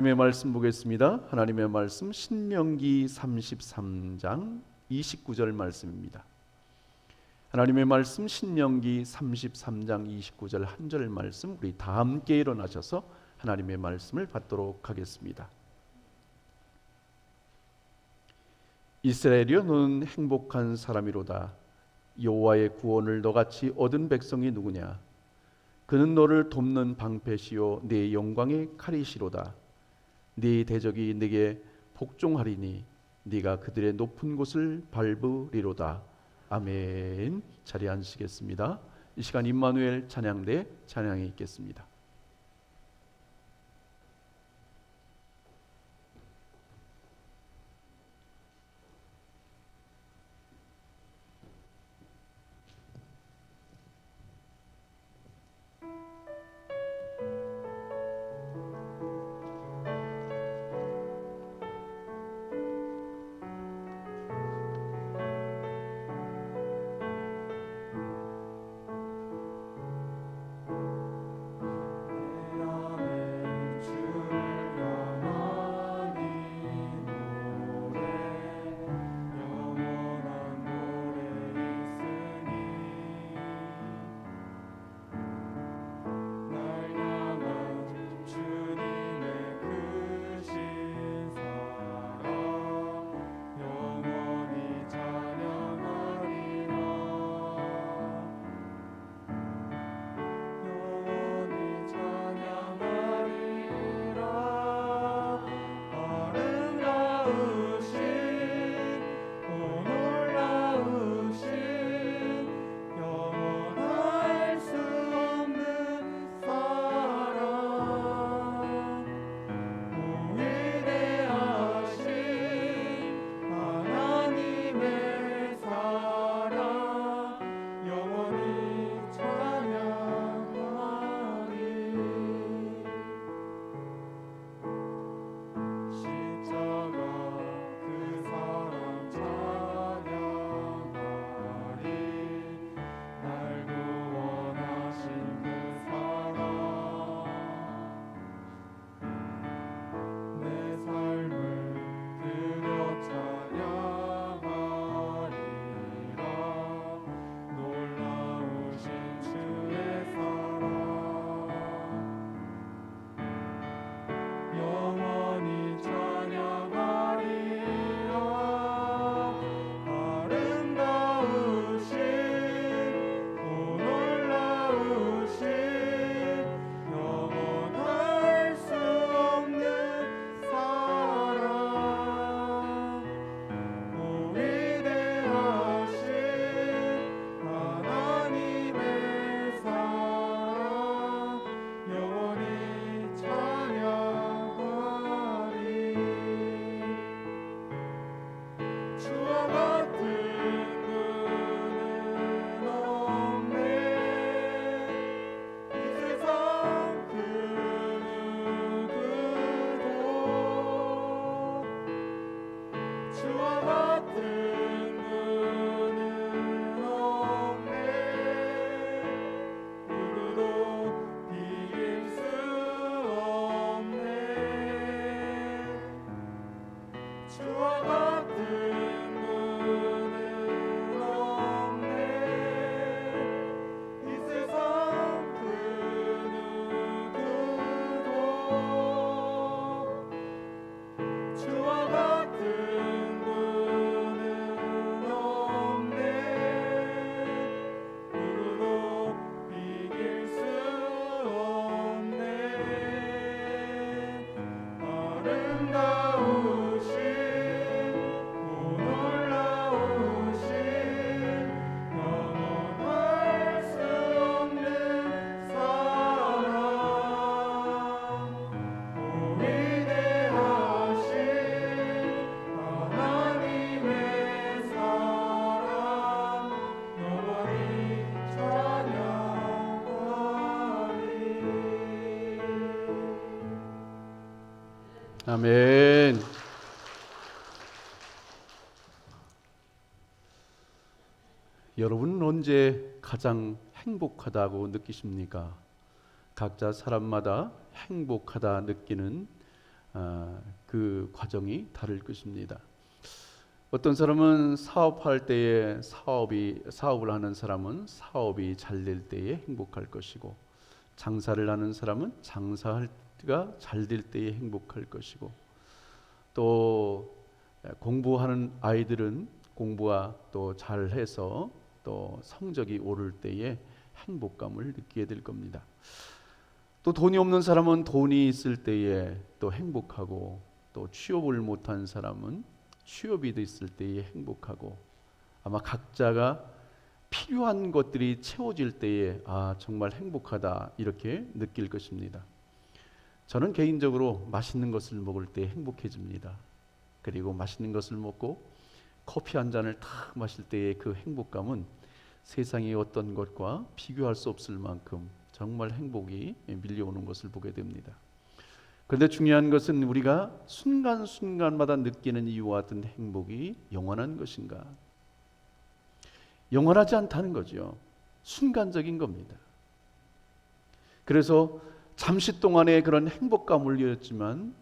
하나님의 말씀 보겠습니다. 하나님의 말씀 신명기 33장 29절 말씀입니다. 하나님의 말씀 신명기 33장 29절 한 절 말씀 우리 다 함께 일어나셔서 하나님의 말씀을 받도록 하겠습니다. 이스라엘이여 너는 행복한 사람이로다. 여호와의 구원을 너같이 얻은 백성이 누구냐? 그는 너를 돕는 방패시요 네 영광의 칼이시로다. 네 대적이 네게 복종하리니 네가 그들의 높은 곳을 밟으리로다. 아멘. 자리에 앉으시겠습니다. 이 시간 임마누엘 찬양대 찬양이 있겠습니다. 아멘. 여러분은 언제 가장 행복하다고 느끼십니까? 각자 사람마다 행복하다 느끼는 그 과정이 다를 것입니다. 어떤 사람은 사업할 때에 사업을 하는 사람은 사업이 잘 될 때에 행복할 것이고, 장사를 하는 사람은 장사가 잘 될 때에 행복할 것이고, 또 공부하는 아이들은 공부가 또 잘해서 또 성적이 오를 때에 행복감을 느끼게 될 겁니다. 또 돈이 없는 사람은 돈이 있을 때에 또 행복하고, 또 취업을 못한 사람은 취업이 됐을 때에 행복하고, 아마 각자가 필요한 것들이 채워질 때에 정말 행복하다 이렇게 느낄 것입니다. 저는 개인적으로 맛있는 것을 먹을 때 행복해집니다. 그리고 맛있는 것을 먹고 커피 한 잔을 탁 마실 때의 그 행복감은 세상의 어떤 것과 비교할 수 없을 만큼 정말 행복이 밀려오는 것을 보게 됩니다. 그런데 중요한 것은 우리가 순간순간마다 느끼는 이와 같은 행복이 영원한 것인가? 영원하지 않다는 거죠. 순간적인 겁니다. 그래서 잠시 동안의 그런 행복감을 누렸지만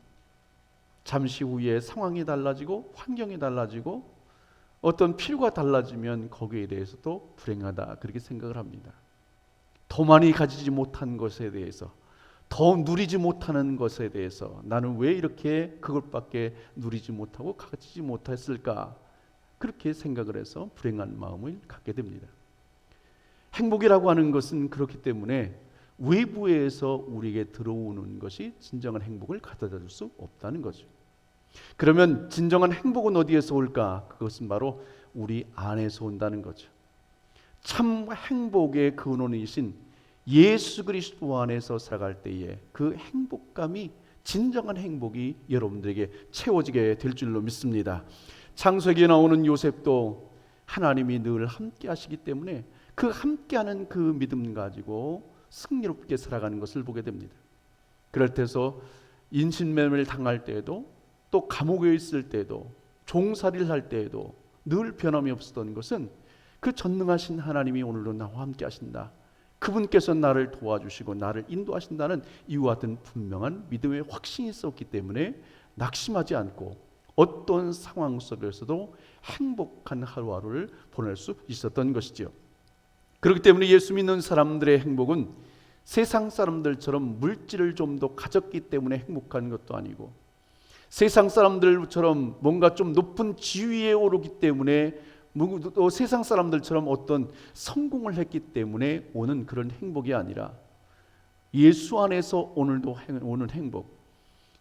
잠시 후에 상황이 달라지고 환경이 달라지고 어떤 필요가 달라지면 거기에 대해서도 불행하다 그렇게 생각을 합니다. 더 많이 가지지 못한 것에 대해서, 더 누리지 못하는 것에 대해서 나는 왜 이렇게 그것밖에 누리지 못하고 가지지 못했을까, 그렇게 생각을 해서 불행한 마음을 갖게 됩니다. 행복이라고 하는 것은 그렇기 때문에 외부에서 우리에게 들어오는 것이 진정한 행복을 가져다 줄 수 없다는 거죠. 그러면 진정한 행복은 어디에서 올까? 그것은 바로 우리 안에서 온다는 거죠. 참 행복의 근원이신 예수 그리스도 안에서 살아갈 때에 그 행복감이, 진정한 행복이 여러분들에게 채워지게 될 줄로 믿습니다. 창세기에 나오는 요셉도 하나님이 늘 함께 하시기 때문에 그 함께하는 그 믿음 가지고 승리롭게 살아가는 것을 보게 됩니다. 그럴 때서 인신매매를 당할 때에도, 또 감옥에 있을 때도, 종살이를 할 때에도 늘 변함이 없었던 것은 그 전능하신 하나님이 오늘도 나와 함께 하신다, 그분께서 나를 도와주시고 나를 인도하신다는 이와 같은 분명한 믿음의 확신이 있었기 때문에 낙심하지 않고 어떤 상황 속에서도 행복한 하루하루를 보낼 수 있었던 것이지요. 그렇기 때문에 예수 믿는 사람들의 행복은 세상 사람들처럼 물질을 좀 더 가졌기 때문에 행복한 것도 아니고, 세상 사람들처럼 뭔가 좀 높은 지위에 오르기 때문에, 또 세상 사람들처럼 어떤 성공을 했기 때문에 오는 그런 행복이 아니라 예수 안에서 오늘도 오는 행복,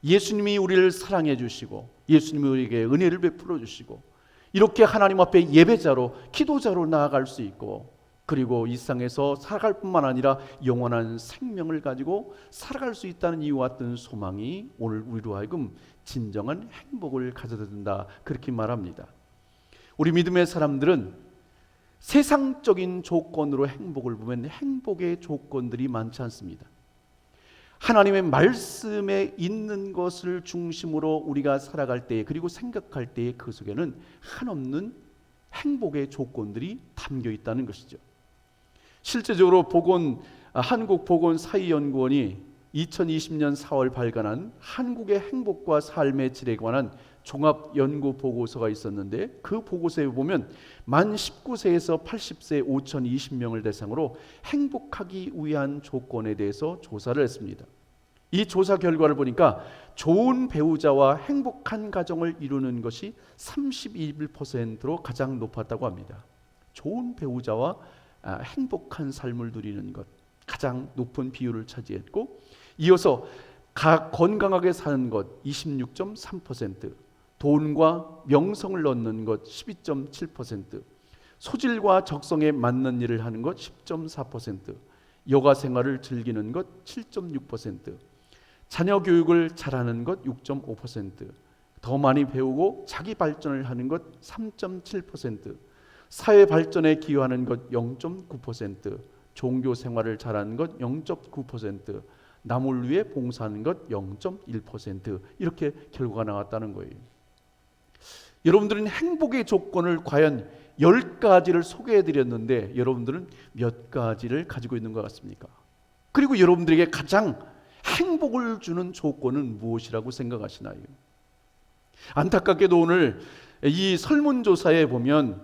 예수님이 우리를 사랑해 주시고 예수님이 우리에게 은혜를 베풀어 주시고 이렇게 하나님 앞에 예배자로, 기도자로 나아갈 수 있고, 그리고 이 세상에서 살아갈 뿐만 아니라 영원한 생명을 가지고 살아갈 수 있다는 이와 같은 소망이 오늘 우리로 하여금 진정한 행복을 가져다 준다, 그렇게 말합니다. 우리 믿음의 사람들은 세상적인 조건으로 행복을 보면 행복의 조건들이 많지 않습니다. 하나님의 말씀에 있는 것을 중심으로 우리가 살아갈 때, 그리고 생각할 때에 그 속에는 한없는 행복의 조건들이 담겨 있다는 것이죠. 실제적으로 한국보건사회연구원이 2020년 4월 발간한 한국의 행복과 삶의 질에 관한 종합연구보고서가 있었는데, 그 보고서에 보면 만 19세에서 80세 5,020명을 대상으로 행복하기 위한 조건에 대해서 조사를 했습니다. 이 조사 결과를 보니까 좋은 배우자와 행복한 가정을 이루는 것이 31%로 가장 높았다고 합니다. 좋은 배우자와 행복한 삶을 누리는 것, 가장 높은 비율을 차지했고, 이어서 건강하게 사는 것 26.3%, 돈과 명성을 얻는 것 12.7%, 소질과 적성에 맞는 일을 하는 것 10.4%, 여가 생활을 즐기는 것 7.6%, 자녀 교육을 잘하는 것 6.5%, 더 많이 배우고 자기 발전을 하는 것 3.7%, 사회 발전에 기여하는 것 0.9%, 종교 생활을 잘하는 것 0.9%, 남을 위해 봉사하는 것 0.1%, 이렇게 결과가 나왔다는 거예요. 여러분들은 행복의 조건을 과연 10가지를 소개해드렸는데 여러분들은 몇 가지를 가지고 있는 것 같습니까? 그리고 여러분들에게 가장 행복을 주는 조건은 무엇이라고 생각하시나요? 안타깝게도 오늘 이 설문조사에 보면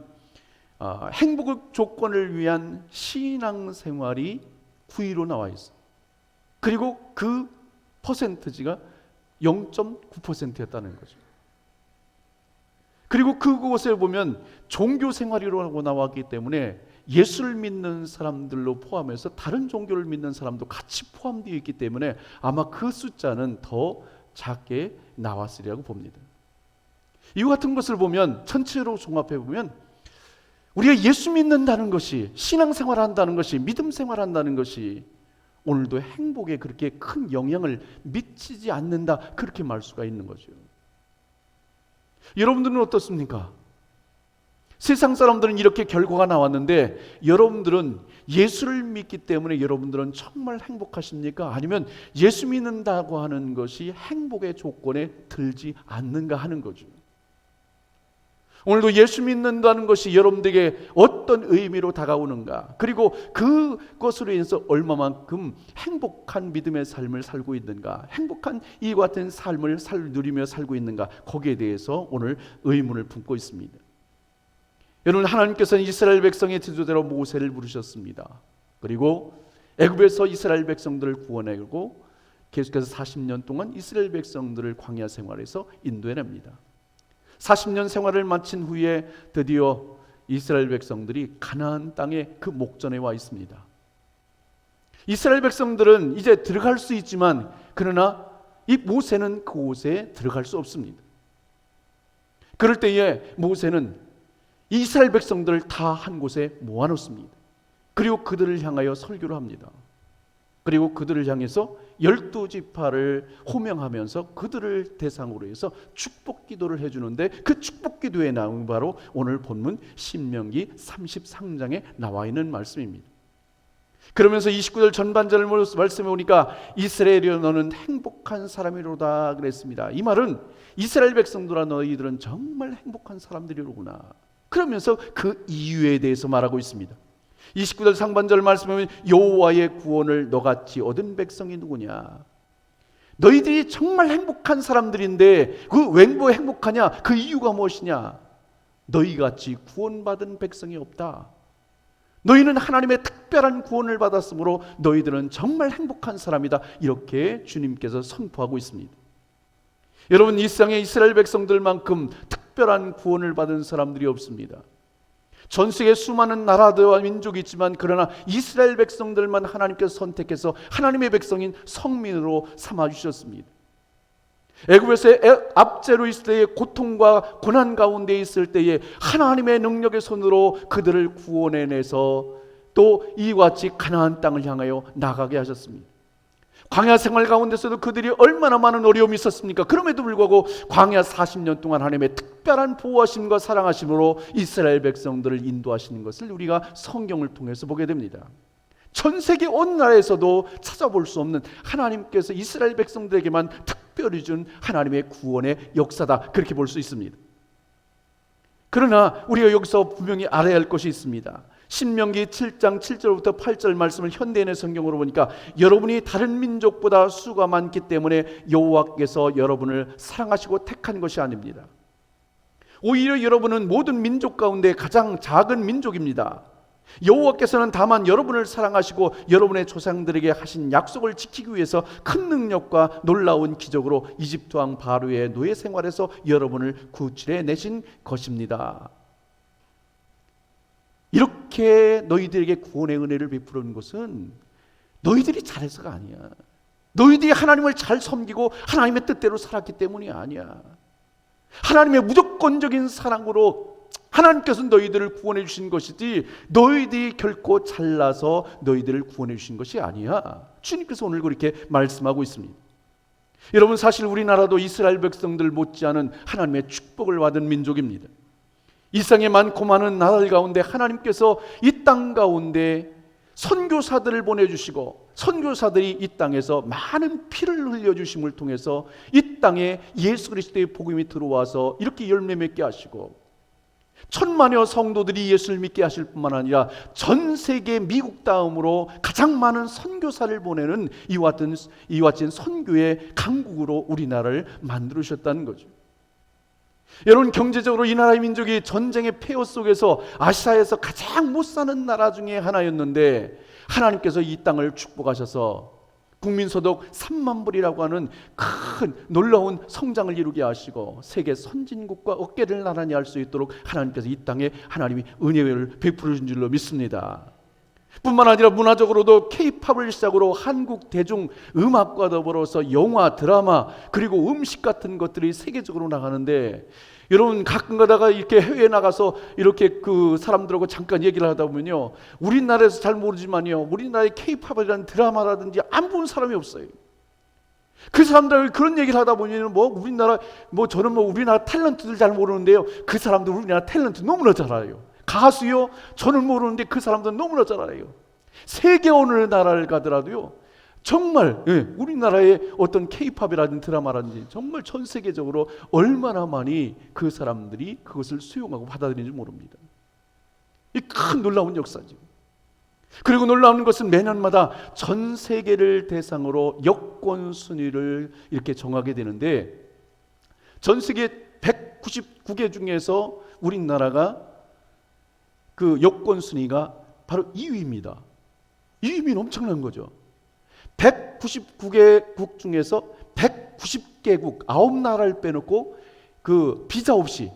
행복의 조건을 위한 신앙생활이 9위로 나와 있어. 그리고 그 퍼센트지가 0.9%였다는 거죠. 그리고 그곳에 보면 종교생활이라고 나왔기 때문에 예수를 믿는 사람들로 포함해서 다른 종교를 믿는 사람도 같이 포함되어 있기 때문에 아마 그 숫자는 더 작게 나왔으리라고 봅니다. 이와 같은 것을 보면 전체로 종합해 보면 우리가 예수 믿는다는 것이, 신앙생활한다는 것이, 믿음생활한다는 것이 오늘도 행복에 그렇게 큰 영향을 미치지 않는다, 그렇게 말 수가 있는 거죠. 여러분들은 어떻습니까? 세상 사람들은 이렇게 결과가 나왔는데 여러분들은 예수를 믿기 때문에 여러분들은 정말 행복하십니까? 아니면 예수 믿는다고 하는 것이 행복의 조건에 들지 않는가 하는 거죠. 오늘도 예수 믿는다는 것이 여러분들에게 어떤 의미로 다가오는가, 그리고 그것으로 인해서 얼마만큼 행복한 믿음의 삶을 살고 있는가, 행복한 이와 같은 삶을 누리며 살고 있는가, 거기에 대해서 오늘 의문을 품고 있습니다. 여러분, 하나님께서는 이스라엘 백성의 지도자로 모세를 부르셨습니다. 그리고 애굽에서 이스라엘 백성들을 구원하고 계속해서 40년 동안 이스라엘 백성들을 광야 생활에서 인도해냅니다. 40년 생활을 마친 후에 드디어 이스라엘 백성들이 가나안 땅의 그 목전에 와 있습니다. 이스라엘 백성들은 이제 들어갈 수 있지만 그러나 이 모세는 그곳에 들어갈 수 없습니다. 그럴 때에 모세는 이스라엘 백성들을 다 한 곳에 모아놓습니다. 그리고 그들을 향하여 설교를 합니다. 그리고 그들을 향해서 12지파를 호명하면서 그들을 대상으로 해서 축복 기도를 해주는데, 그 축복 기도의 내용이 바로 오늘 본문 신명기 33장에 나와 있는 말씀입니다. 그러면서 29절 전반절을 말씀해 보니까 이스라엘이여 너는 행복한 사람이로다 그랬습니다. 이 말은 이스라엘 백성들아 너희들은 정말 행복한 사람들이로구나, 그러면서 그 이유에 대해서 말하고 있습니다. 29절 상반절 말씀하면 여호와의 구원을 너같이 얻은 백성이 누구냐, 너희들이 정말 행복한 사람들인데 그 왜 행복하냐, 그 이유가 무엇이냐, 너희같이 구원받은 백성이 없다. 너희는 하나님의 특별한 구원을 받았으므로 너희들은 정말 행복한 사람이다, 이렇게 주님께서 선포하고 있습니다. 여러분, 이 세상에 이스라엘 백성들만큼 특별한 구원을 받은 사람들이 없습니다. 전 세계 수많은 나라들과 민족이 있지만 그러나 이스라엘 백성들만 하나님께서 선택해서 하나님의 백성인 성민으로 삼아주셨습니다. 애굽에서 압제로 있을 때에 고통과 고난 가운데 있을 때에 하나님의 능력의 손으로 그들을 구원해내서 또 이와 같이 가나안 땅을 향하여 나가게 하셨습니다. 광야 생활 가운데서도 그들이 얼마나 많은 어려움이 있었습니까? 그럼에도 불구하고 광야 40년 동안 하나님의 특별한 보호하심과 사랑하심으로 이스라엘 백성들을 인도하시는 것을 우리가 성경을 통해서 보게 됩니다. 전 세계 어느 나라에서도 찾아볼 수 없는 하나님께서 이스라엘 백성들에게만 특별히 준 하나님의 구원의 역사다, 그렇게 볼 수 있습니다. 그러나 우리가 여기서 분명히 알아야 할 것이 있습니다. 신명기 7장 7절부터 8절 말씀을 현대인의 성경으로 보니까 여러분이 다른 민족보다 수가 많기 때문에 여호와께서 여러분을 사랑하시고 택한 것이 아닙니다. 오히려 여러분은 모든 민족 가운데 가장 작은 민족입니다. 여호와께서는 다만 여러분을 사랑하시고 여러분의 조상들에게 하신 약속을 지키기 위해서 큰 능력과 놀라운 기적으로 이집트 왕 바로의 노예 생활에서 여러분을 구출해 내신 것입니다. 이렇게 너희들에게 구원의 은혜를 베푸는 것은 너희들이 잘해서가 아니야. 너희들이 하나님을 잘 섬기고 하나님의 뜻대로 살았기 때문이 아니야. 하나님의 무조건적인 사랑으로 하나님께서 너희들을 구원해 주신 것이지 너희들이 결코 잘나서 너희들을 구원해 주신 것이 아니야. 주님께서 오늘 그렇게 말씀하고 있습니다. 여러분, 사실 우리나라도 이스라엘 백성들 못지않은 하나님의 축복을 받은 민족입니다. 이 세상에 많고 많은 나라들 가운데 하나님께서 이 땅 가운데 선교사들을 보내주시고 선교사들이 이 땅에서 많은 피를 흘려주심을 통해서 이 땅에 예수 그리스도의 복음이 들어와서 이렇게 열매 맺게 하시고 천만여 성도들이 예수를 믿게 하실 뿐만 아니라 전 세계 미국 다음으로 가장 많은 선교사를 보내는 이와 같은 선교의 강국으로 우리나라를 만들으셨다는 거죠. 여러분, 경제적으로 이 나라의 민족이 전쟁의 폐허 속에서 아시아에서 가장 못 사는 나라 중에 하나였는데 하나님께서 이 땅을 축복하셔서 국민소득 3만 불이라고 하는 큰 놀라운 성장을 이루게 하시고 세계 선진국과 어깨를 나란히 할 수 있도록 하나님께서 이 땅에 하나님이 은혜를 베풀어 준 줄로 믿습니다. 뿐만 아니라 문화적으로도 K-팝을 시작으로 한국 대중 음악과 더불어서 영화, 드라마 그리고 음식 같은 것들이 세계적으로 나가는데, 여러분 가끔 가다가 이렇게 해외에 나가서 이렇게 그 사람들하고 잠깐 얘기를 하다 보면요, 우리나라에서 잘 모르지만요, 우리나라의 K-팝이라는 드라마라든지 안 본 사람이 없어요. 그 사람들 그런 얘기를 하다 보면 우리나라 저는 우리나라 탤런트들 잘 모르는데요, 그 사람들 우리나라 탤런트 너무나 잘 알아요. 가수요? 저는 모르는데 그 사람들은 너무나 잘 알아요. 세계 어느 나라를 가더라도요, 정말 우리나라의 어떤 K-팝이라든지 드라마라든지 정말 전 세계적으로 얼마나 많이 그 사람들이 그것을 수용하고 받아들이는지 모릅니다. 이 큰 놀라운 역사죠. 그리고 놀라운 것은 매년마다 전 세계를 대상으로 여권 순위를 이렇게 정하게 되는데, 전 세계 199개 중에서 우리나라가 그 여권 순위가 바로 2위입니다. 2위면 엄청난 거죠. 199개국 중에서 190개국 9나라를 빼놓고 그 비자 없이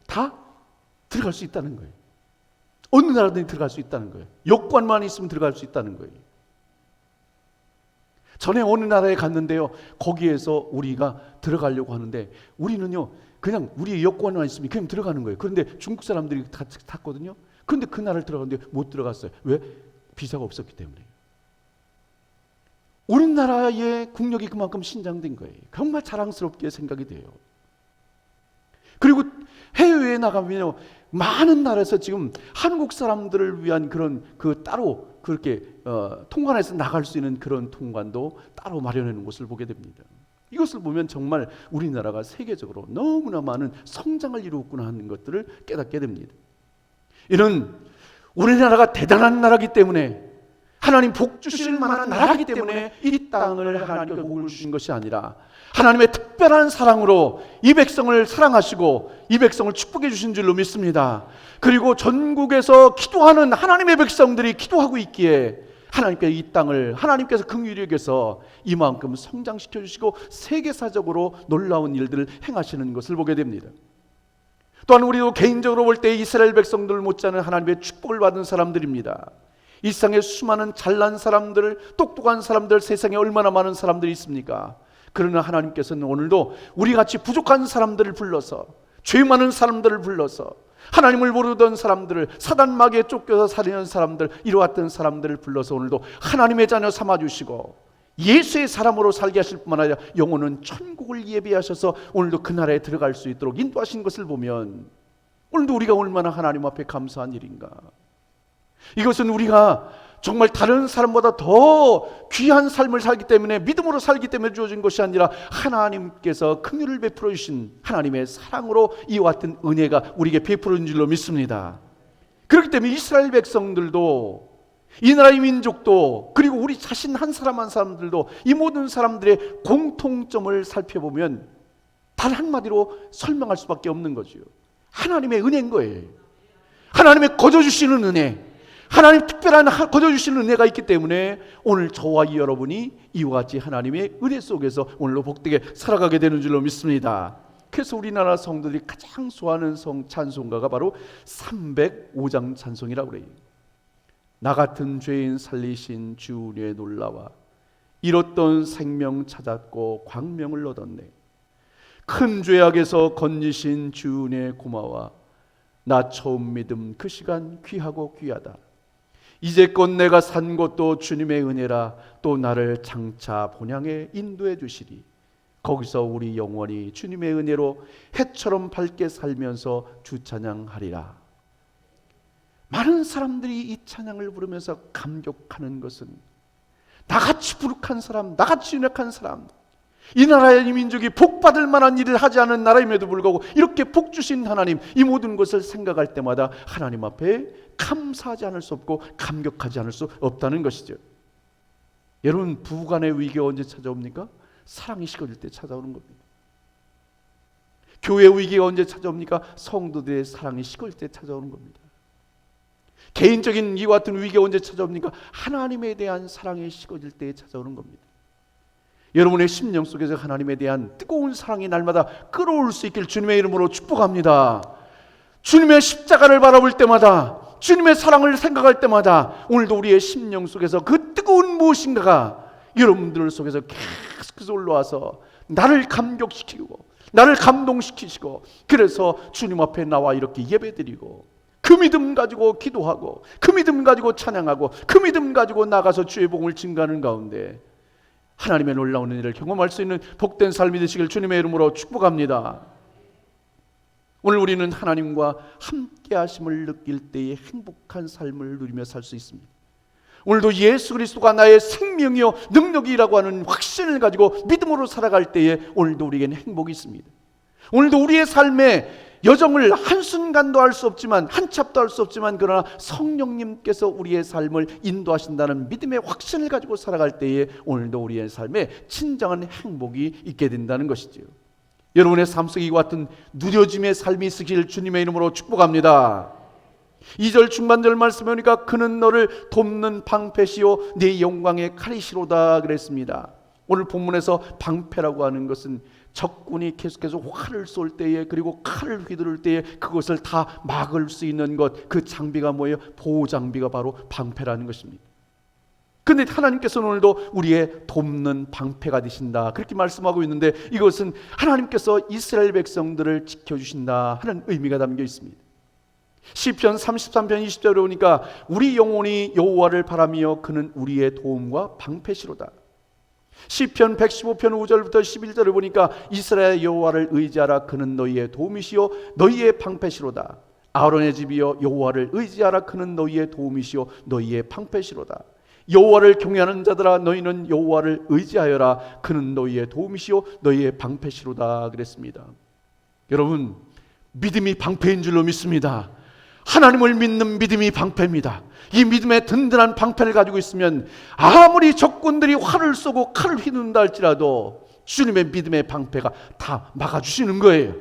다 들어갈 수 있다는 거예요. 어느 나라든지 들어갈 수 있다는 거예요. 여권만 있으면 들어갈 수 있다는 거예요. 전에 어느 나라에 갔는데요, 거기에서 우리가 들어가려고 하는데 우리는요 그냥 우리 여권만 있으면 그냥 들어가는 거예요. 그런데 중국 사람들이 다 탔거든요. 그런데 그 나라를 들어갔는데 못 들어갔어요. 왜? 비자가 없었기 때문에. 우리나라의 국력이 그만큼 신장된 거예요. 정말 자랑스럽게 생각이 돼요. 그리고 해외에 나가면요, 많은 나라에서 지금 한국 사람들을 위한 그런 따로 그렇게 통관해서 나갈 수 있는 그런 통관도 따로 마련해 놓은 곳을 보게 됩니다. 이것을 보면 정말 우리나라가 세계적으로 너무나 많은 성장을 이루었구나 하는 것들을 깨닫게 됩니다. 이는 우리나라가 대단한 나라이기 때문에, 하나님 복 주실 만한 나라이기 때문에 이 땅을 하나님께서 복을 주신 것이 아니라 하나님의 특별한 사랑으로 이 백성을 사랑하시고 이 백성을 축복해 주신 줄로 믿습니다. 그리고 전국에서 기도하는 하나님의 백성들이 기도하고 있기에 하나님께서 이 땅을 하나님께서 긍휼히 여겨서 이만큼 성장시켜 주시고 세계사적으로 놀라운 일들을 행하시는 것을 보게 됩니다. 또한 우리도 개인적으로 볼 때 이스라엘 백성들 못지않은 하나님의 축복을 받은 사람들입니다. 이 세상에 수많은 잘난 사람들, 똑똑한 사람들, 세상에 얼마나 많은 사람들이 있습니까? 그러나 하나님께서는 오늘도 우리같이 부족한 사람들을 불러서, 죄 많은 사람들을 불러서, 하나님을 모르던 사람들을, 사단 마귀에 쫓겨서 살리는 사람들, 이루었던 사람들을 불러서 오늘도 하나님의 자녀 삼아주시고 예수의 사람으로 살게 하실 뿐만 아니라 영혼은 천국을 예비하셔서 오늘도 그 나라에 들어갈 수 있도록 인도하신 것을 보면 오늘도 우리가 얼마나 하나님 앞에 감사한 일인가. 이것은 우리가 정말 다른 사람보다 더 귀한 삶을 살기 때문에, 믿음으로 살기 때문에 주어진 것이 아니라 하나님께서 긍휼을 베풀어 주신 하나님의 사랑으로 이와 같은 은혜가 우리에게 베풀어진 줄로 믿습니다. 그렇기 때문에 이스라엘 백성들도, 이 나라의 민족도, 그리고 우리 자신 한 사람 한 사람들도 이 모든 사람들의 공통점을 살펴보면 단 한마디로 설명할 수밖에 없는 거죠. 하나님의 은혜인 거예요. 하나님의 거저주시는 은혜, 하나님 특별한 거저주시는 은혜가 있기 때문에 오늘 저와 여러분이 이와 같이 하나님의 은혜 속에서 오늘로 복되게 살아가게 되는 줄로 믿습니다. 그래서 우리나라 성도들이 가장 좋아하는 찬송가가 바로 305장 찬송이라고 그래요. 나 같은 죄인 살리신 주 은혜에 놀라와 잃었던 생명 찾았고 광명을 얻었네. 큰 죄악에서 건지신 주 은혜에 고마워. 나 처음 믿음 그 시간 귀하고 귀하다. 이제껏 내가 산 것도 주님의 은혜라. 또 나를 장차 본향에 인도해 주시리. 거기서 우리 영원히 주님의 은혜로 해처럼 밝게 살면서 주 찬양하리라. 많은 사람들이 이 찬양을 부르면서 감격하는 것은 나같이 부룩한 사람, 나같이 연약한 사람, 이 나라의 민족이 복받을 만한 일을 하지 않은 나라임에도 불구하고 이렇게 복 주신 하나님, 이 모든 것을 생각할 때마다 하나님 앞에 감사하지 않을 수 없고 감격하지 않을 수 없다는 것이죠. 여러분, 부부간의 위기가 언제 찾아옵니까? 사랑이 식어질 때 찾아오는 겁니다. 교회 위기가 언제 찾아옵니까? 성도들의 사랑이 식을 때 찾아오는 겁니다. 개인적인 이와 같은 위기가 언제 찾아옵니까? 하나님에 대한 사랑이 식어질 때 찾아오는 겁니다. 여러분의 심령 속에서 하나님에 대한 뜨거운 사랑이 날마다 끓어올 수 있길 주님의 이름으로 축복합니다. 주님의 십자가를 바라볼 때마다, 주님의 사랑을 생각할 때마다 오늘도 우리의 심령 속에서 그 뜨거운 무엇인가가 여러분들 속에서 계속해서 올라와서 나를 감격시키고 나를 감동시키시고, 그래서 주님 앞에 나와 이렇게 예배드리고 그 믿음 가지고 기도하고 그 믿음 가지고 찬양하고 그 믿음 가지고 나가서 주의 복음을 증거하는 가운데 하나님의 놀라운 은혜를 경험할 수 있는 복된 삶이 되시길 주님의 이름으로 축복합니다. 오늘 우리는 하나님과 함께 하심을 느낄 때에 행복한 삶을 누리며 살 수 있습니다. 오늘도 예수 그리스도가 나의 생명이요 능력이라고 하는 확신을 가지고 믿음으로 살아갈 때에 오늘도 우리에게는 행복이 있습니다. 오늘도 우리의 삶에 여정을 한순간도 할 수 없지만, 한참도 할 수 없지만, 그러나 성령님께서 우리의 삶을 인도하신다는 믿음의 확신을 가지고 살아갈 때에 오늘도 우리의 삶에 진정한 행복이 있게 된다는 것이지요. 여러분의 삶 속에 이와 같은 누려짐의 삶이 있으길 주님의 이름으로 축복합니다. 2절 중반절 말씀에 보니까 그는 너를 돕는 방패시요 네 영광의 칼이시로다 그랬습니다. 오늘 본문에서 방패라고 하는 것은 적군이 계속해서 활을 쏠 때에, 그리고 칼을 휘두를 때에 그것을 다 막을 수 있는 것, 그 장비가 뭐예요? 보호 장비가 바로 방패라는 것입니다. 그런데 하나님께서는 오늘도 우리의 돕는 방패가 되신다 그렇게 말씀하고 있는데, 이것은 하나님께서 이스라엘 백성들을 지켜주신다 하는 의미가 담겨 있습니다. 시편 33편 20절에 보니까 우리 영혼이 여호와를 바라며 그는 우리의 도움과 방패시로다. 시편 115편 5절부터 11절을 보니까 이스라엘 여호와를 의지하라 그는 너희의 도움이시요 너희의 방패시로다. 아론의 집이여 여호와를 의지하라 그는 너희의 도움이시요 너희의 방패시로다. 여호와를 경외하는 자들아 너희는 여호와를 의지하여라 그는 너희의 도움이시요 너희의 방패시로다 그랬습니다. 여러분, 믿음이 방패인 줄로 믿습니다. 하나님을 믿는 믿음이 방패입니다. 이 믿음의 든든한 방패를 가지고 있으면 아무리 적군들이 활을 쏘고 칼을 휘두른다 할지라도 주님의 믿음의 방패가 다 막아주시는 거예요.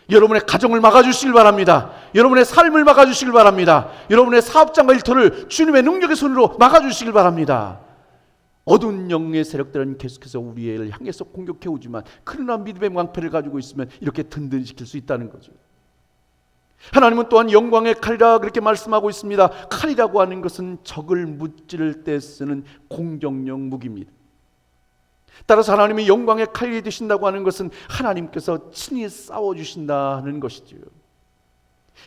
여러분의 가정을 막아주시길 바랍니다. 여러분의 삶을 막아주시길 바랍니다. 여러분의 사업장과 일터를 주님의 능력의 손으로 막아주시길 바랍니다. 어두운 영의 세력들은 계속해서 우리를 향해서 공격해오지만, 그러나 믿음의 방패를 가지고 있으면 이렇게 든든시킬 수 있다는 거죠. 하나님은 또한 영광의 칼이라 그렇게 말씀하고 있습니다. 칼이라고 하는 것은 적을 무찌를 때 쓰는 공격용 무기입니다. 따라서 하나님이 영광의 칼이 되신다고 하는 것은 하나님께서 친히 싸워주신다는 것이죠.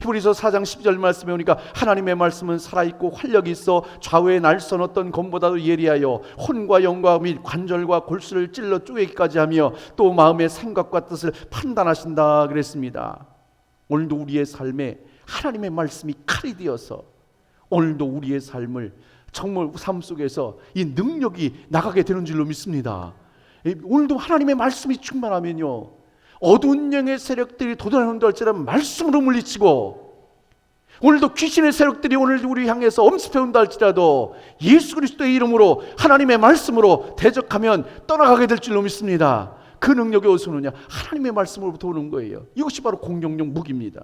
히브리서 4장 12절 말씀에 오니까 하나님의 말씀은 살아있고 활력이 있어 좌우에 날선 어떤 검보다도 예리하여 혼과 영과 및 관절과 골수를 찔러 쪼개기까지 하며 또 마음의 생각과 뜻을 판단하신다 그랬습니다. 오늘도 우리의 삶에 하나님의 말씀이 칼이 되어서 오늘도 우리의 삶을 정말 삶 속에서 이 능력이 나가게 되는 줄로 믿습니다. 오늘도 하나님의 말씀이 충만하면요, 어두운 영의 세력들이 도전한다 할지라도 말씀으로 물리치고, 오늘도 귀신의 세력들이 오늘 우리 향해서 엄습해온다 할지라도 예수 그리스도의 이름으로 하나님의 말씀으로 대적하면 떠나가게 될 줄로 믿습니다. 그 능력이 어디서 오느냐? 하나님의 말씀으로부터 오는 거예요. 이것이 바로 공격용 무기입니다.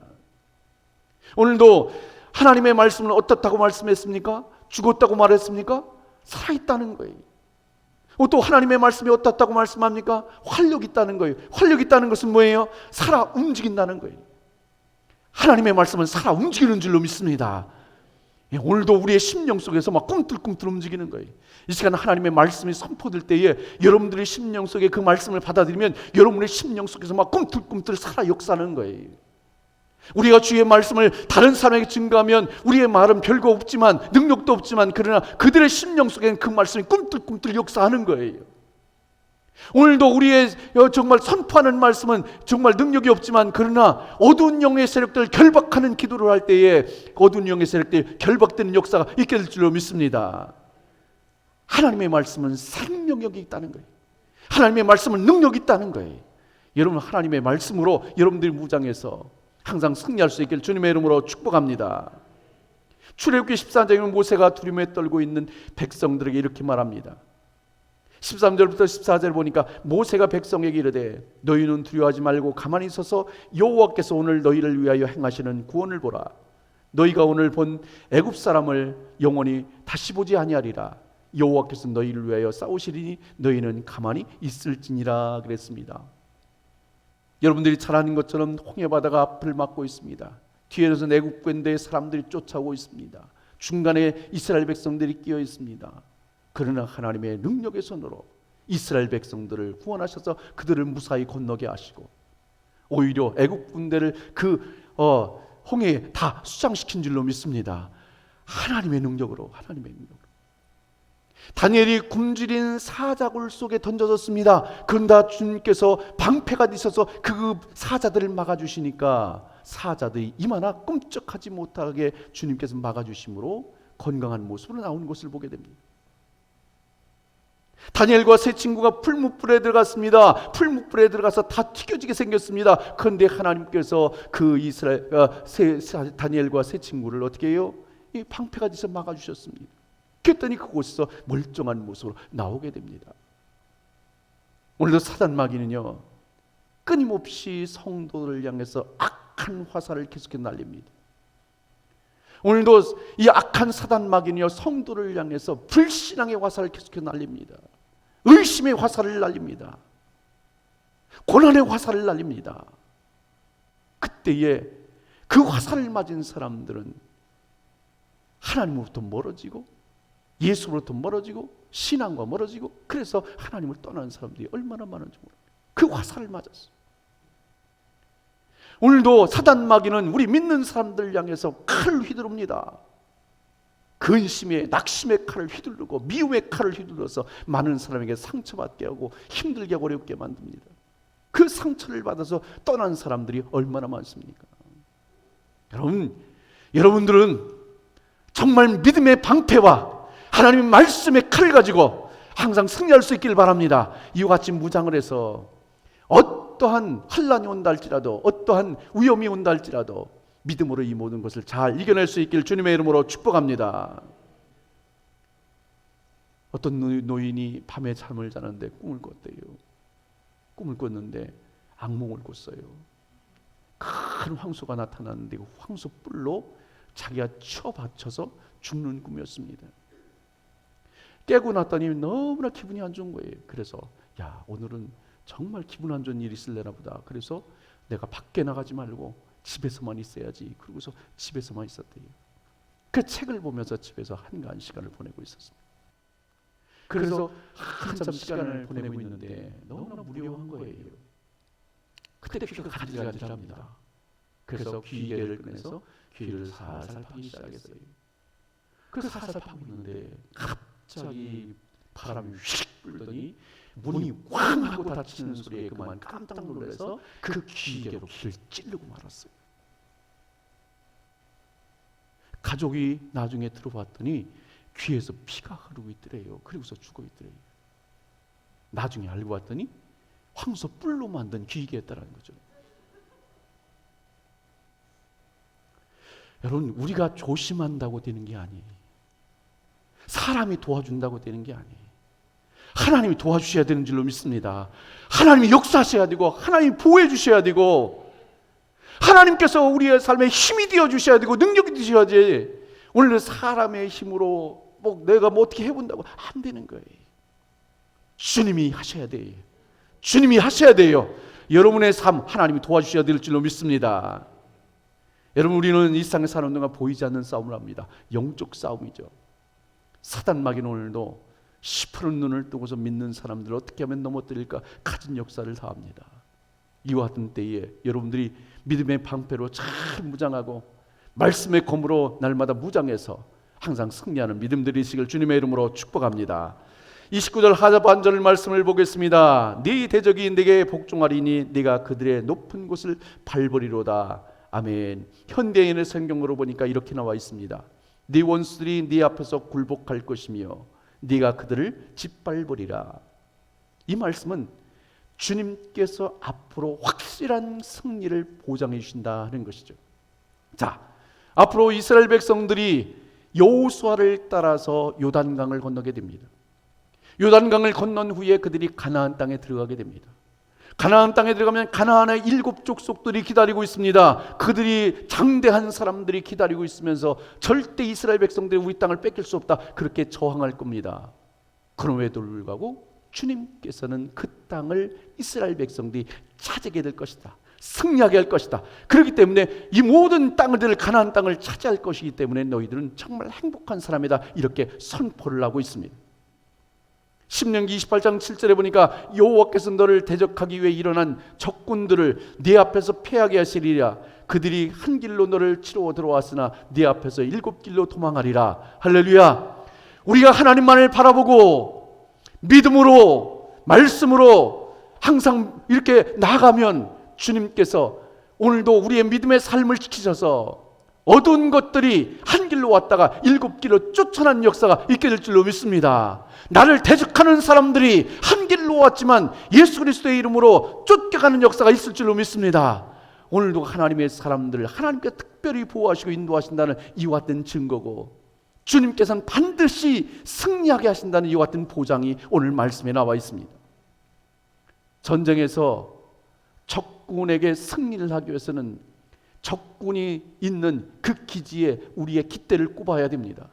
오늘도 하나님의 말씀은 어떻다고 말씀했습니까? 죽었다고 말했습니까? 살아있다는 거예요. 또 하나님의 말씀이 어떻다고 말씀합니까? 활력 있다는 거예요. 활력 있다는 것은 뭐예요? 살아 움직인다는 거예요. 하나님의 말씀은 살아 움직이는 줄로 믿습니다. 오늘도 우리의 심령 속에서 막 꿈틀꿈틀 움직이는 거예요. 이 시간 하나님의 말씀이 선포될 때에 여러분들의 심령 속에 그 말씀을 받아들이면 여러분의 심령 속에서 막 꿈틀꿈틀 살아 역사하는 거예요. 우리가 주의 말씀을 다른 사람에게 증거하면 우리의 말은 별거 없지만, 능력도 없지만, 그러나 그들의 심령 속에는 그 말씀이 꿈틀꿈틀 역사하는 거예요. 오늘도 우리의 정말 선포하는 말씀은 정말 능력이 없지만, 그러나 어두운 영의 세력들 결박하는 기도를 할 때에 어두운 영의 세력들이 결박되는 역사가 있게 될 줄로 믿습니다. 하나님의 말씀은 생명력이 있다는 거예요. 하나님의 말씀은 능력이 있다는 거예요. 여러분, 하나님의 말씀으로 여러분들이 무장해서 항상 승리할 수 있길 주님의 이름으로 축복합니다. 출애굽기 14장에는 모세가 두려움에 떨고 있는 백성들에게 이렇게 말합니다. 13절부터 14절 보니까 모세가 백성에게 이르되 너희는 두려워하지 말고 가만히 있어서 여호와께서 오늘 너희를 위하여 행하시는 구원을 보라. 너희가 오늘 본 애굽 사람을 영원히 다시 보지 아니하리라. 여호와께서 너희를 위하여 싸우시리니 너희는 가만히 있을지니라 그랬습니다. 여러분들이 잘 아는 것처럼 홍해바다가 앞을 막고 있습니다. 뒤에서 애굽 군대의 사람들이 쫓아오고 있습니다. 중간에 이스라엘 백성들이 끼어 있습니다. 그러나 하나님의 능력의 손으로 이스라엘 백성들을 구원하셔서 그들을 무사히 건너게 하시고 오히려 애국 군대를 홍해에 다 수장시킨 줄로 믿습니다. 하나님의 능력으로. 다니엘이 굶주린 사자굴 속에 던져졌습니다. 그런다 주님께서 방패가 있어서 그 사자들을 막아주시니까 사자들이 이마나 끔찍하지 못하게 주님께서 막아주심으로 건강한 모습으로 나온 것을 보게 됩니다. 다니엘과 세 친구가 풀무불에 들어갔습니다. 풀무불에 들어가서 다 튀겨지게 생겼습니다. 그런데 하나님께서 그 다니엘과 세 친구를 어떻게 해요? 이 방패가 있어서 막아주셨습니다. 그랬더니 그곳에서 멀쩡한 모습으로 나오게 됩니다. 오늘도 사단 마귀는요 끊임없이 성도를 향해서 악한 화살을 계속해서 날립니다. 오늘도 이 악한 사단 마귀는요 성도를 향해서 불신앙의 화살을 계속해서 날립니다. 의심의 화살을 날립니다. 고난의 화살을 날립니다. 그때에 그 화살을 맞은 사람들은 하나님으로부터 멀어지고 예수로부터 멀어지고 신앙과 멀어지고 그래서 하나님을 떠나는 사람들이 얼마나 많은지 모릅니다. 그 화살을 맞았어요. 오늘도 사단 마귀는 우리 믿는 사람들 향해서 칼을 휘두릅니다. 근심의 낙심의 칼을 휘두르고 미움의 칼을 휘둘러서 많은 사람에게 상처받게 하고 힘들게 하고 어렵게 만듭니다. 그 상처를 받아서 떠난 사람들이 얼마나 많습니까? 여러분들은 정말 믿음의 방패와 하나님의 말씀의 칼을 가지고 항상 승리할 수 있길 바랍니다. 이와 같이 무장을 해서 어떠한 환난이 온다 할지라도 어떠한 위험이 온다 할지라도 믿음으로 이 모든 것을 잘 이겨낼 수 있길 주님의 이름으로 축복합니다. 어떤 노인이 밤에 잠을 자는데 꿈을 꿨대요. 꿈을 꿨는데 악몽을 꿨어요. 큰 황소가 나타났는데 그 황소 뿔로 자기가 쳐받쳐서 죽는 꿈이었습니다. 깨고 났더니 너무나 기분이 안 좋은 거예요. 그래서 오늘은 정말 기분 안 좋은 일이 있을래나 보다. 그래서 내가 밖에 나가지 말고 집에서만 있어야지. 그러고서 집에서만 있었대요. 그 책을 보면서 집에서 한가한 시간을 보내고 있었습니다. 그래서 한참 시간을 보내고 있는데 너무나 무료한 거예요. 그때 귀가 간질간질합니다. 그래서 귀개를 꺼내서 귀를 살살 파기 시작했어요. 그래서 살살 파고 있는데 갑자기 바람이 휙 불더니 문이 꽝 하고 닫히는 소리에 그만 깜짝 놀라서 그 귀개로 귀를 찌르고 말았어요. 가족이 나중에 들어봤더니 귀에서 피가 흐르고 있더래요. 그리고서 죽어 있더래요. 나중에 알고 봤더니 황소 뿔로 만든 귀개였다는 거죠. 여러분, 우리가 조심한다고 되는 게 아니에요. 사람이 도와준다고 되는 게 아니에요. 하나님이 도와주셔야 되는 줄로 믿습니다. 하나님이 역사하셔야 되고 하나님이 보호해 주셔야 되고 하나님께서 우리의 삶에 힘이 되어 주셔야 되고 능력이 되셔야지. 오늘 사람의 힘으로 내가 어떻게 해본다고 안 되는 거예요. 주님이 하셔야 돼요. 주님이 하셔야 돼요. 여러분의 삶 하나님이 도와주셔야 될 줄로 믿습니다. 여러분, 우리는 일상에 사는 동안 보이지 않는 싸움을 합니다. 영적 싸움이죠. 사단 마귀는 오늘도 시퍼런 눈을 뜨고서 믿는 사람들을 어떻게 하면 넘어뜨릴까 가진 역사를 다합니다. 이와 같은 때에 여러분들이 믿음의 방패로 잘 무장하고 말씀의 검으로 날마다 무장해서 항상 승리하는 믿음들이 있으길 주님의 이름으로 축복합니다. 29절 하반절 말씀을 보겠습니다. 네 대적이 네게 복종하리니 네가 그들의 높은 곳을 밟으리로다. 아멘. 현대인의 성경으로 보니까 이렇게 나와 있습니다. 네 원수들이 네 앞에서 굴복할 것이며 네가 그들을 짓밟으리라. 이 말씀은 주님께서 앞으로 확실한 승리를 보장해 주신다는 것이죠. 자, 앞으로 이스라엘 백성들이 여호수아를 따라서 요단강을 건너게 됩니다. 요단강을 건넌 후에 그들이 가나안 땅에 들어가게 됩니다. 가나안 땅에 들어가면 가나안의 7 족속들이 기다리고 있습니다. 그들이 장대한 사람들이 기다리고 있으면서 절대 이스라엘 백성들이 우리 땅을 뺏길 수 없다, 그렇게 저항할 겁니다. 그럼에도 불구하고 주님께서는 그 땅을 이스라엘 백성들이 차지하게 될 것이다, 승리하게 할 것이다. 그렇기 때문에 이 모든 땅을, 가나안 땅을 차지할 것이기 때문에 너희들은 정말 행복한 사람이다, 이렇게 선포를 하고 있습니다. 신명기 28장 7절에 보니까 여호와께서 너를 대적하기 위해 일어난 적군들을 네 앞에서 패하게 하시리라. 그들이 한 길로 너를 치러 들어왔으나 네 앞에서 7 길로 도망하리라. 할렐루야. 우리가 하나님만을 바라보고 믿음으로, 말씀으로 항상 이렇게 나아가면 주님께서 오늘도 우리의 믿음의 삶을 지키셔서 어두운 것들이 한 길로 왔다가 7 길로 쫓아난 역사가 있게 될 줄로 믿습니다. 나를 대적하는 사람들이 한 길로 왔지만 예수 그리스도의 이름으로 쫓겨가는 역사가 있을 줄로 믿습니다. 오늘도 하나님의 사람들을 하나님께 특별히 보호하시고 인도하신다는 이와 같은 증거고, 주님께서는 반드시 승리하게 하신다는 이와 같은 보장이 오늘 말씀에 나와 있습니다. 전쟁에서 적군에게 승리를 하기 위해서는 적군이 있는 그 기지에 우리의 깃대를 꼽아야 됩니다.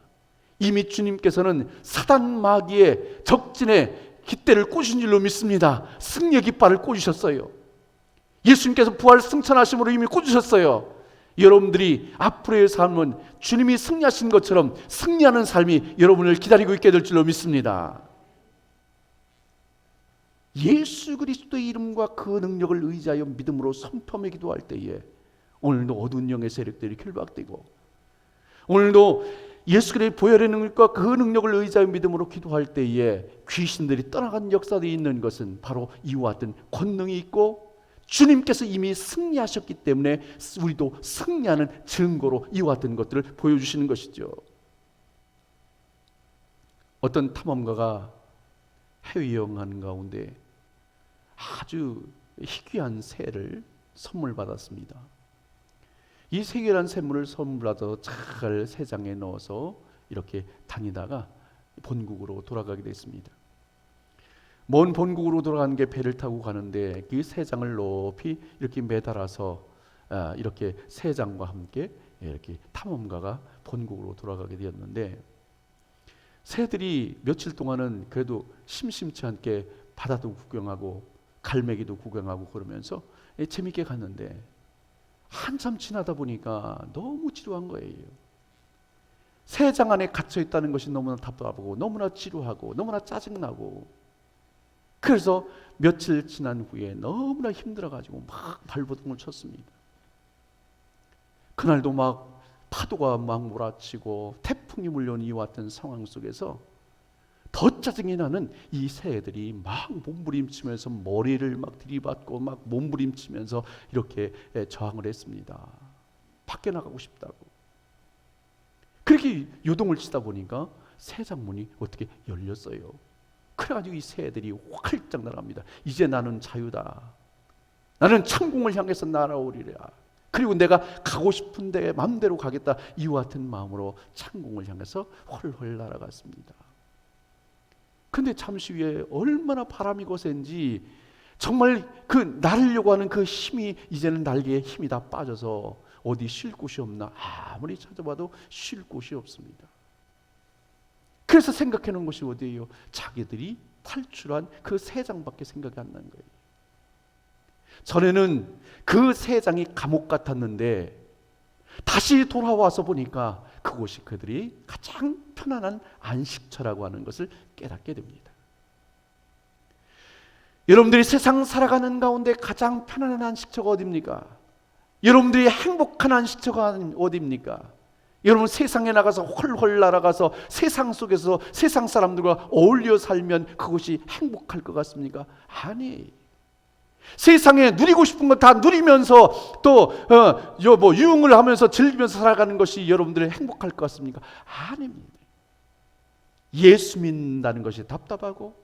이미 주님께서는 사단 마귀의 적진에 깃대를 꽂으신 줄로 믿습니다. 승리의 깃발을 꽂으셨어요. 예수님께서 부활 승천하심으로 이미 꽂으셨어요. 여러분들이 앞으로의 삶은 주님이 승리하신 것처럼 승리하는 삶이 여러분을 기다리고 있게 될 줄로 믿습니다. 예수 그리스도의 이름과 그 능력을 의지하여 믿음으로 성품에 기도할 때에 오늘도 어두운 영의 세력들이 결박되고, 오늘도 예수 그리스도의 보혈의 능력과 그 능력을 의지하여 믿음으로 기도할 때에 귀신들이 떠나간 역사들이 있는 것은 바로 이와 같은 권능이 있고, 주님께서 이미 승리하셨기 때문에 우리도 승리하는 증거로 이와 같은 것들을 보여주시는 것이죠. 어떤 탐험가가 해외여행하는 가운데 아주 희귀한 새를 선물 받았습니다. 이 희귀한 샘물을 선물받아서 잘 새장에 넣어서 이렇게 다니다가 본국으로 돌아가게 됐습니다. 먼 본국으로 돌아가는 게 배를 타고 가는데 그 새장을 높이 이렇게 매달아서 이렇게 새장과 함께 이렇게 탐험가가 본국으로 돌아가게 되었는데, 새들이 며칠 동안은 그래도 심심치 않게 바다도 구경하고 갈매기도 구경하고 그러면서 재밌게 갔는데, 한참 지나다 보니까 너무 지루한 거예요. 새장 안에 갇혀 있다는 것이 너무나 답답하고 너무나 지루하고 너무나 짜증나고, 그래서 며칠 지난 후에 너무나 힘들어가지고 막 발버둥을 쳤습니다. 그날도 막 파도가 막 몰아치고 태풍이 물려온 이와 같은 상황 속에서 더 짜증이 나는 이 새들이 막 몸부림치면서 머리를 막 들이받고 막 몸부림치면서 이렇게 저항을 했습니다. 밖에 나가고 싶다고. 그렇게 요동을 치다 보니까 새장문이 어떻게 열렸어요. 그래가지고 이 새들이 활짝 날아갑니다. 이제 나는 자유다. 나는 천국을 향해서 날아오리라. 그리고 내가 가고 싶은 데 마음대로 가겠다. 이와 같은 마음으로 천국을 향해서 훨훨 날아갔습니다. 근데 잠시 후에 얼마나 바람이 거센지 정말 그 날으려고 하는 그 힘이 이제는 날개에 힘이 다 빠져서 어디 쉴 곳이 없나 아무리 찾아봐도 쉴 곳이 없습니다. 그래서 생각해 놓은 것이 어디예요? 자기들이 탈출한 그 새장밖에 생각이 안 나는 거예요. 전에는 그 새장이 감옥 같았는데 다시 돌아와서 보니까 그곳이 그들이 가장 편안한 안식처라고 하는 것을 깨닫게 됩니다. 여러분들이 세상 살아가는 가운데 가장 편안한 안식처가 어디입니까? 여러분들이 행복한 안식처가 어디입니까? 여러분 세상에 나가서 헐헐 날아가서 세상 속에서 세상 사람들과 어울려 살면 그것이 행복할 것 같습니까? 아니, 세상에 누리고 싶은 거 다 누리면서 또 유흥을 하면서 즐기면서 살아가는 것이 여러분들이 행복할 것 같습니까? 아닙니다. 예수 믿는다는 것이 답답하고,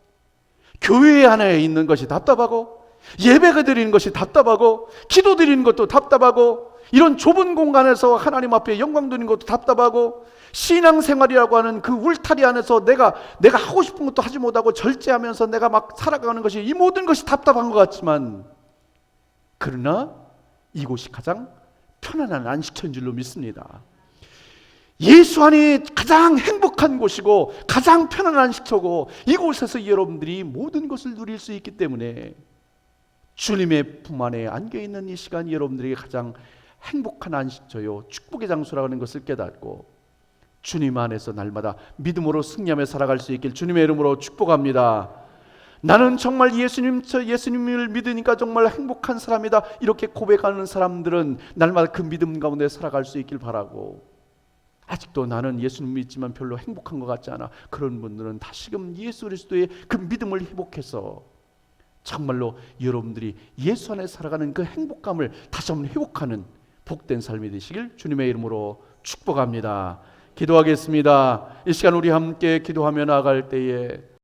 교회 안에 있는 것이 답답하고, 예배가 드리는 것이 답답하고, 기도 드리는 것도 답답하고, 이런 좁은 공간에서 하나님 앞에 영광 드리는 것도 답답하고, 신앙생활이라고 하는 그 울타리 안에서 내가 하고 싶은 것도 하지 못하고 절제하면서 내가 막 살아가는 것이, 이 모든 것이 답답한 것 같지만, 그러나 이곳이 가장 편안한 안식처인 줄로 믿습니다. 예수 안이 가장 행복한 곳이고 가장 편안한 안식처고, 이곳에서 여러분들이 모든 것을 누릴 수 있기 때문에 주님의 품 안에 안겨있는 이 시간이 여러분들에게 가장 행복한 안식처요, 축복의 장소라고 하는 것을 깨닫고 주님 안에서 날마다 믿음으로 승리하며 살아갈 수 있길 주님의 이름으로 축복합니다. 나는 정말 예수님을 믿으니까 정말 행복한 사람이다, 이렇게 고백하는 사람들은 날마다 그 믿음 가운데 살아갈 수 있길 바라고, 아직도 나는 예수님 믿지만 별로 행복한 것 같지 않아, 그런 분들은 다시금 예수 그리스도의 그 믿음을 회복해서 정말로 여러분들이 예수 안에 살아가는 그 행복감을 다시 한번 회복하는 복된 삶이 되시길 주님의 이름으로 축복합니다. 기도하겠습니다. 이 시간 우리 함께 기도하며 나아갈 때에